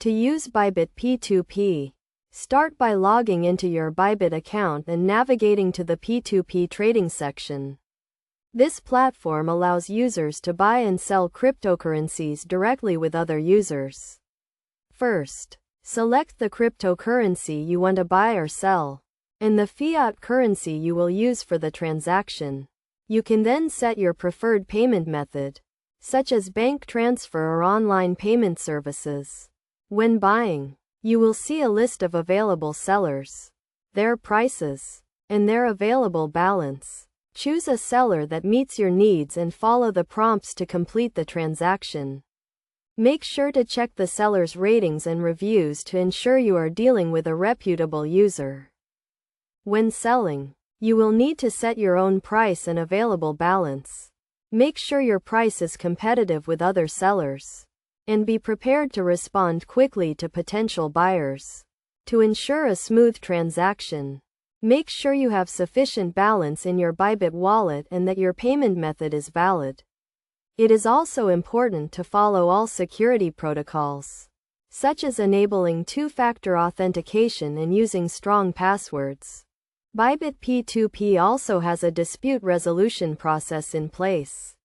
To use Bybit P2P, start by logging into your Bybit account and navigating to the P2P trading section. This platform allows users to buy and sell cryptocurrencies directly with other users. First, select the cryptocurrency you want to buy or sell, and the fiat currency you will use for the transaction. You can then set your preferred payment method, such as bank transfer or online payment services. When buying, you will see a list of available sellers, their prices, and their available balance. Choose a seller that meets your needs and follow the prompts to complete the transaction. Make sure to check the seller's ratings and reviews to ensure you are dealing with a reputable user. When selling, you will need to set your own price and available balance. Make sure your price is competitive with other sellers, and be prepared to respond quickly to potential buyers. To ensure a smooth transaction, make sure you have sufficient balance in your Bybit wallet and that your payment method is valid. It is also important to follow all security protocols, such as enabling two-factor authentication and using strong passwords. Bybit P2P also has a dispute resolution process in place.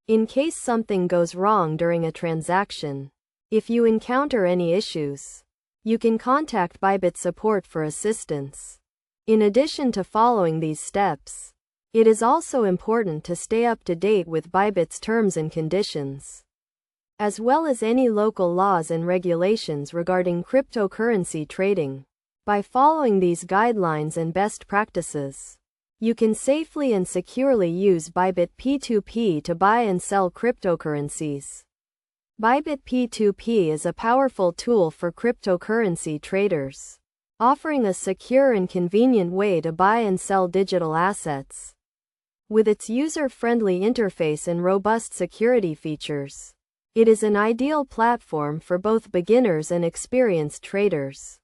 In case something goes wrong during a transaction, if you encounter any issues, you can contact Bybit support for assistance. In addition to following these steps, it is also important to stay up to date with Bybit's terms and conditions, as well as any local laws and regulations regarding cryptocurrency trading. By following these guidelines and best practices, you can safely and securely use Bybit P2P to buy and sell cryptocurrencies. Bybit P2P is a powerful tool for cryptocurrency traders, offering a secure and convenient way to buy and sell digital assets. With its user-friendly interface and robust security features, it is an ideal platform for both beginners and experienced traders.